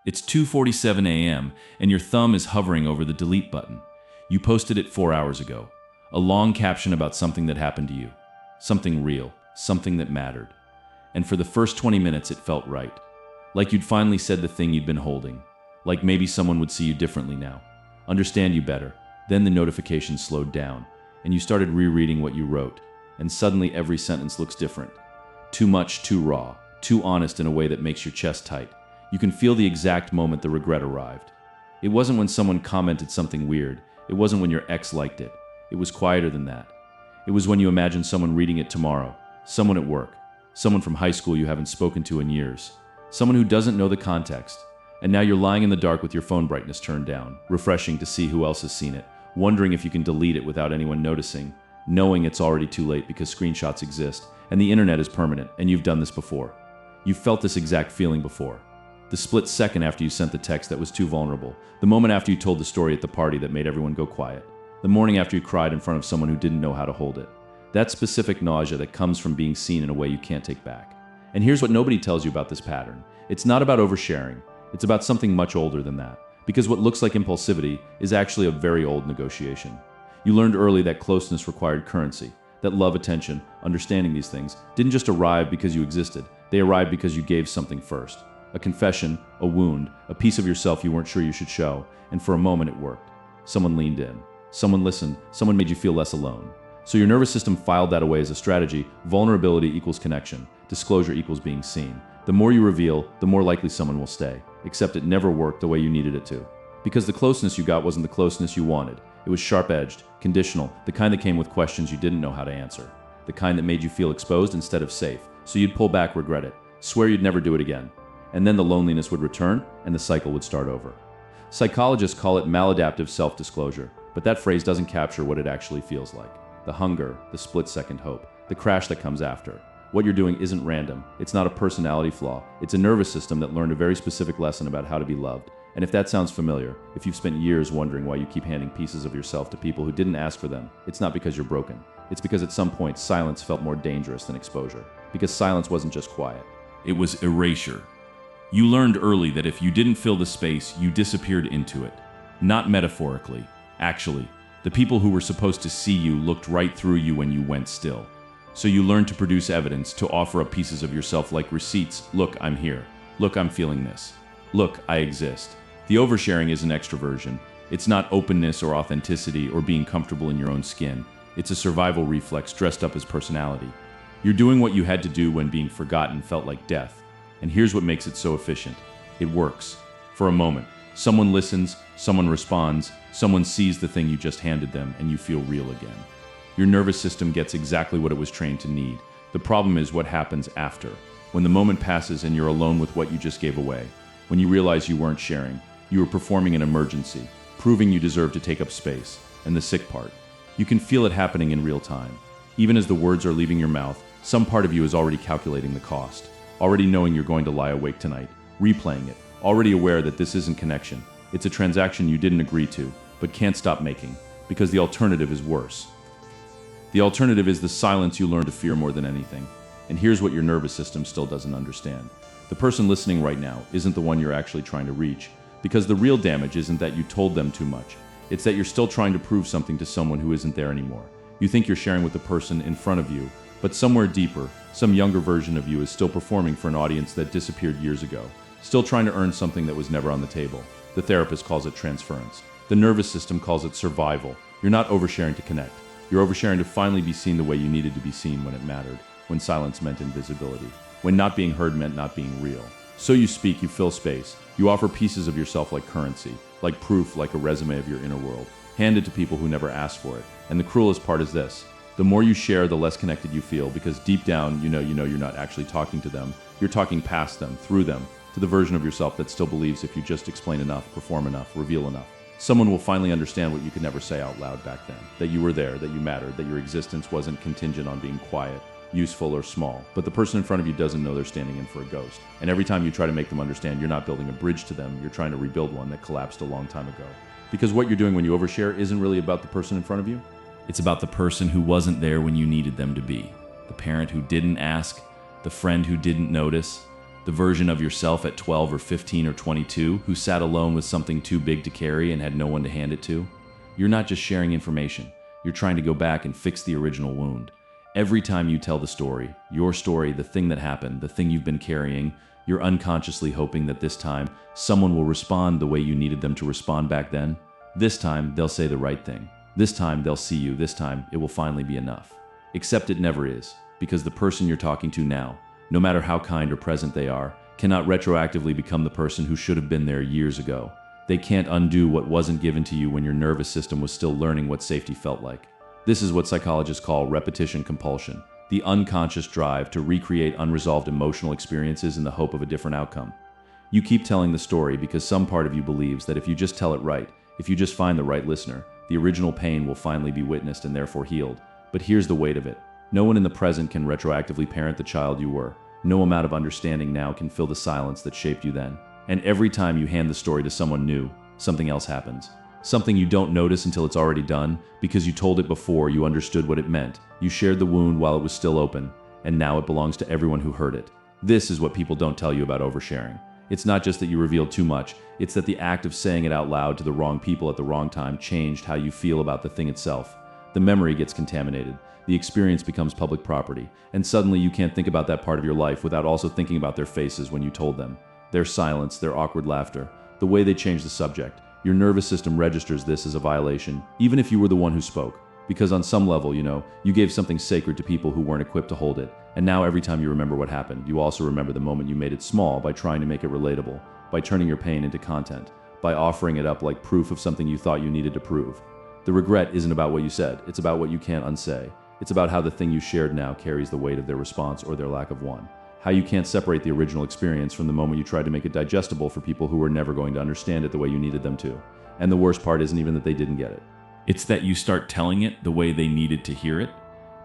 It's 2:47 a.m., and your thumb is hovering over the delete button. You posted it 4 hours ago. A long caption about something that happened to you. Something real, something that mattered. And for the first 20 minutes, it felt right. Like you'd finally said the thing you'd been holding. Like maybe someone would see you differently now. Understand you better. Then the notification slowed down, and you started rereading what you wrote. And suddenly every sentence looks different. Too much, too raw, too honest in a way that makes your chest tight. You can feel the exact moment the regret arrived. It wasn't when someone commented something weird. It wasn't when your ex liked it. It was quieter than that. It was when you imagined someone reading it tomorrow. Someone at work. Someone from high school you haven't spoken to in years. Someone who doesn't know the context. And now you're lying in the dark with your phone brightness turned down, refreshing to see who else has seen it, wondering if you can delete it without anyone noticing, knowing it's already too late because screenshots exist, and the internet is permanent, and you've done this before. You've felt this exact feeling before. The split second after you sent the text that was too vulnerable. The moment after you told the story at the party that made everyone go quiet. The morning after you cried in front of someone who didn't know how to hold it. That specific nausea that comes from being seen in a way you can't take back. And here's what nobody tells you about this pattern. It's not about oversharing. It's about something much older than that. Because what looks like impulsivity is actually a very old negotiation. You learned early that closeness required currency. That love, attention, understanding these things didn't just arrive because you existed. They arrived because you gave something first. A confession, a wound, a piece of yourself you weren't sure you should show. And for a moment it worked. Someone leaned in. Someone listened. Someone made you feel less alone. So your nervous system filed that away as a strategy. Vulnerability equals connection. Disclosure equals being seen. The more you reveal, the more likely someone will stay. Except it never worked the way you needed it to. Because the closeness you got wasn't the closeness you wanted. It was sharp-edged, conditional, the kind that came with questions you didn't know how to answer. The kind that made you feel exposed instead of safe. So you'd pull back, regret it, swear you'd never do it again. And then the loneliness would return, and the cycle would start over. Psychologists call it maladaptive self-disclosure, but that phrase doesn't capture what it actually feels like. The hunger, the split-second hope, the crash that comes after. What you're doing isn't random. It's not a personality flaw. It's a nervous system that learned a very specific lesson about how to be loved. And if that sounds familiar, if you've spent years wondering why you keep handing pieces of yourself to people who didn't ask for them, it's not because you're broken. It's because at some point, silence felt more dangerous than exposure. Because silence wasn't just quiet. It was erasure. You learned early that if you didn't fill the space, you disappeared into it. Not metaphorically. Actually, the people who were supposed to see you looked right through you when you went still. So you learned to produce evidence, to offer up pieces of yourself like receipts. Look, I'm here. Look, I'm feeling this. Look, I exist. The oversharing isn't extroversion. It's not openness or authenticity or being comfortable in your own skin. It's a survival reflex dressed up as personality. You're doing what you had to do when being forgotten felt like death. And here's what makes it so efficient. It works. For a moment, someone listens, someone responds, someone sees the thing you just handed them, and you feel real again. Your nervous system gets exactly what it was trained to need. The problem is what happens after. When the moment passes and you're alone with what you just gave away. When you realize you weren't sharing. You were performing an emergency, proving you deserve to take up space. And the sick part, you can feel it happening in real time. Even as the words are leaving your mouth, some part of you is already calculating the cost, already knowing you're going to lie awake tonight, replaying it, already aware that this isn't connection. It's a transaction you didn't agree to, but can't stop making, because the alternative is worse. The alternative is the silence you learn to fear more than anything. And here's what your nervous system still doesn't understand. The person listening right now isn't the one you're actually trying to reach. Because the real damage isn't that you told them too much. It's that you're still trying to prove something to someone who isn't there anymore. You think you're sharing with the person in front of you, but somewhere deeper, some younger version of you is still performing for an audience that disappeared years ago. Still trying to earn something that was never on the table. The therapist calls it transference. The nervous system calls it survival. You're not oversharing to connect. You're oversharing to finally be seen the way you needed to be seen when it mattered. When silence meant invisibility. When not being heard meant not being real. So you speak, you fill space. You offer pieces of yourself like currency, like proof, like a resume of your inner world, handed to people who never asked for it. And the cruelest part is this. The more you share, the less connected you feel, because deep down, you know you're not actually talking to them. You're talking past them, through them, to the version of yourself that still believes if you just explain enough, perform enough, reveal enough, someone will finally understand what you could never say out loud back then. That you were there, that you mattered, that your existence wasn't contingent on being quiet, useful, or small. But the person in front of you doesn't know they're standing in for a ghost. And every time you try to make them understand you're not building a bridge to them, you're trying to rebuild one that collapsed a long time ago. Because what you're doing when you overshare isn't really about the person in front of you. It's about the person who wasn't there when you needed them to be. The parent who didn't ask, the friend who didn't notice, The version of yourself at 12 or 15 or 22 who sat alone with something too big to carry and had no one to hand it to? You're not just sharing information. You're trying to go back and fix the original wound. Every time you tell the story, your story, the thing that happened, the thing you've been carrying, you're unconsciously hoping that this time someone will respond the way you needed them to respond back then. This time, they'll say the right thing. This time, they'll see you. This time, it will finally be enough. Except it never is, because the person you're talking to now, no matter how kind or present they are, cannot retroactively become the person who should have been there years ago. They can't undo what wasn't given to you when your nervous system was still learning what safety felt like. This is what psychologists call repetition compulsion, the unconscious drive to recreate unresolved emotional experiences in the hope of a different outcome. You keep telling the story because some part of you believes that if you just tell it right, if you just find the right listener, the original pain will finally be witnessed and therefore healed. But here's the weight of it. No one in the present can retroactively parent the child you were. No amount of understanding now can fill the silence that shaped you then. And every time you hand the story to someone new, something else happens. Something you don't notice until it's already done, because you told it before you understood what it meant. You shared the wound while it was still open, and now it belongs to everyone who heard it. This is what people don't tell you about oversharing. It's not just that you revealed too much, it's that the act of saying it out loud to the wrong people at the wrong time changed how you feel about the thing itself. The memory gets contaminated, the experience becomes public property, and suddenly you can't think about that part of your life without also thinking about their faces when you told them. Their silence, their awkward laughter, the way they changed the subject. Your nervous system registers this as a violation, even if you were the one who spoke. Because on some level, you gave something sacred to people who weren't equipped to hold it. And now every time you remember what happened, you also remember the moment you made it small by trying to make it relatable, by turning your pain into content, by offering it up like proof of something you thought you needed to prove. The regret isn't about what you said, it's about what you can't unsay. It's about how the thing you shared now carries the weight of their response or their lack of one. How you can't separate the original experience from the moment you tried to make it digestible for people who were never going to understand it the way you needed them to. And the worst part isn't even that they didn't get it. It's that you start telling it the way they needed to hear it,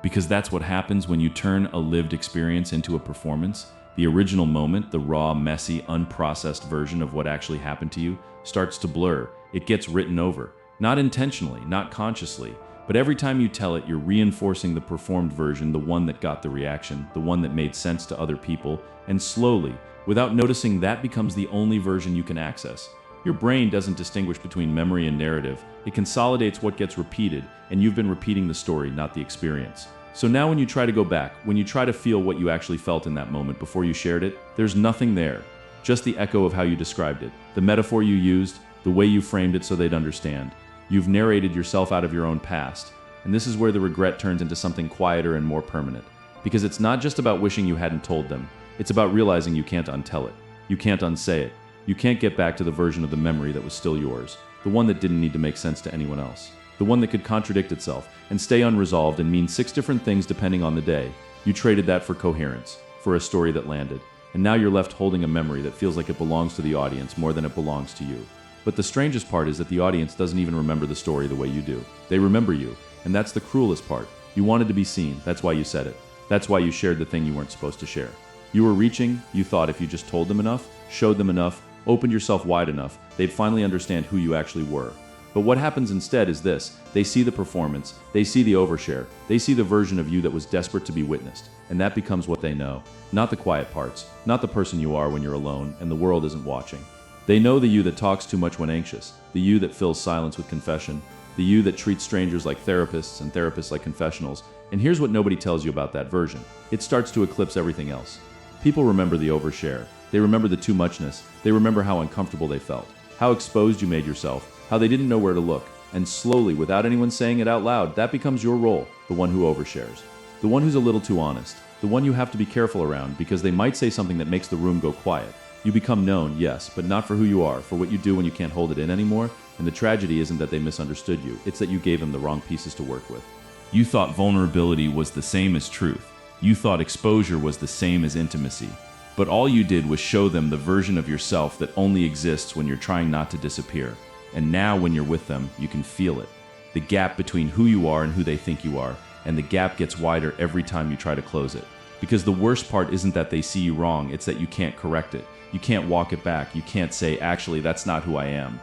because that's what happens when you turn a lived experience into a performance. The original moment, the raw, messy, unprocessed version of what actually happened to you, starts to blur. It gets written over. Not intentionally, not consciously, but every time you tell it, you're reinforcing the performed version, the one that got the reaction, the one that made sense to other people, and slowly, without noticing, that becomes the only version you can access. Your brain doesn't distinguish between memory and narrative. It consolidates what gets repeated, and you've been repeating the story, not the experience. So now when you try to go back, when you try to feel what you actually felt in that moment before you shared it, there's nothing there. Just the echo of how you described it, the metaphor you used, the way you framed it so they'd understand. You've narrated yourself out of your own past, and this is where the regret turns into something quieter and more permanent. Because it's not just about wishing you hadn't told them, it's about realizing you can't untell it. You can't unsay it. You can't get back to the version of the memory that was still yours, the one that didn't need to make sense to anyone else, the one that could contradict itself and stay unresolved and mean 6 different things depending on the day. You traded that for coherence, for a story that landed, and now you're left holding a memory that feels like it belongs to the audience more than it belongs to you. But the strangest part is that the audience doesn't even remember the story the way you do. They remember you, and that's the cruelest part. You wanted to be seen, that's why you said it. That's why you shared the thing you weren't supposed to share. You were reaching, you thought if you just told them enough, showed them enough, opened yourself wide enough, they'd finally understand who you actually were. But what happens instead is this: they see the performance, they see the overshare, they see the version of you that was desperate to be witnessed, and that becomes what they know. Not the quiet parts, not the person you are when you're alone and the world isn't watching. They know the you that talks too much when anxious, the you that fills silence with confession, the you that treats strangers like therapists and therapists like confessionals. And here's what nobody tells you about that version. It starts to eclipse everything else. People remember the overshare. They remember the too muchness. They remember how uncomfortable they felt, how exposed you made yourself, how they didn't know where to look. And slowly, without anyone saying it out loud, that becomes your role, the one who overshares. The one who's a little too honest. The one you have to be careful around because they might say something that makes the room go quiet. You become known, yes, but not for who you are, for what you do when you can't hold it in anymore. And the tragedy isn't that they misunderstood you, it's that you gave them the wrong pieces to work with. You thought vulnerability was the same as truth. You thought exposure was the same as intimacy. But all you did was show them the version of yourself that only exists when you're trying not to disappear. And now when you're with them, you can feel it. The gap between who you are and who they think you are, and the gap gets wider every time you try to close it. Because the worst part isn't that they see you wrong, it's that you can't correct it. You can't walk it back. You can't say, actually, that's not who I am.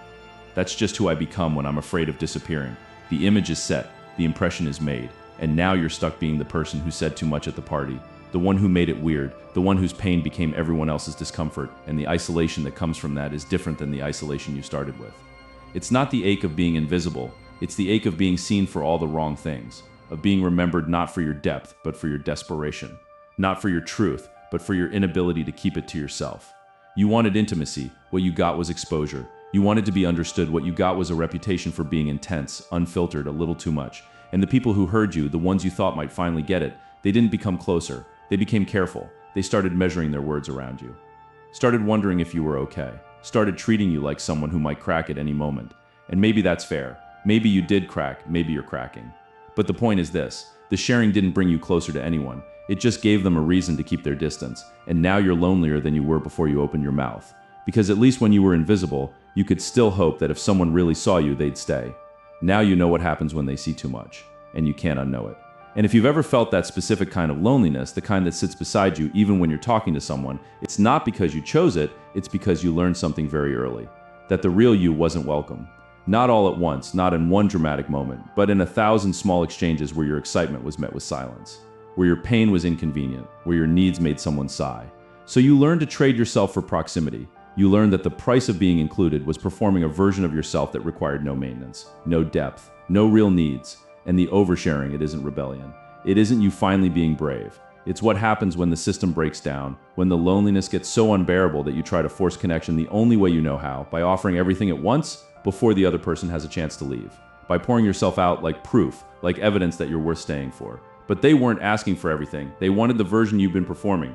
That's just who I become when I'm afraid of disappearing. The image is set, the impression is made, and now you're stuck being the person who said too much at the party, the one who made it weird, the one whose pain became everyone else's discomfort, and the isolation that comes from that is different than the isolation you started with. It's not the ache of being invisible, it's the ache of being seen for all the wrong things, of being remembered not for your depth, but for your desperation, not for your truth, but for your inability to keep it to yourself. You wanted intimacy, what you got was exposure. You wanted to be understood, what you got was a reputation for being intense, unfiltered, a little too much. And the people who heard you, the ones you thought might finally get it, they didn't become closer. They became careful. They started measuring their words around you. Started wondering if you were okay. Started treating you like someone who might crack at any moment. And maybe that's fair. Maybe you did crack, maybe you're cracking. But the point is this, the sharing didn't bring you closer to anyone. It just gave them a reason to keep their distance. And now you're lonelier than you were before you opened your mouth. Because at least when you were invisible, you could still hope that if someone really saw you, they'd stay. Now you know what happens when they see too much, and you can't unknow it. And if you've ever felt that specific kind of loneliness, the kind that sits beside you even when you're talking to someone, it's not because you chose it, it's because you learned something very early. That the real you wasn't welcome. Not all at once, not in one dramatic moment, but in 1,000 small exchanges where your excitement was met with silence. Where your pain was inconvenient, where your needs made someone sigh. So you learned to trade yourself for proximity. You learned that the price of being included was performing a version of yourself that required no maintenance, no depth, no real needs. And the oversharing, it isn't rebellion. It isn't you finally being brave. It's what happens when the system breaks down, when the loneliness gets so unbearable that you try to force connection the only way you know how, by offering everything at once before the other person has a chance to leave. By pouring yourself out like proof, like evidence that you're worth staying for. But they weren't asking for everything. They wanted the version you've been performing.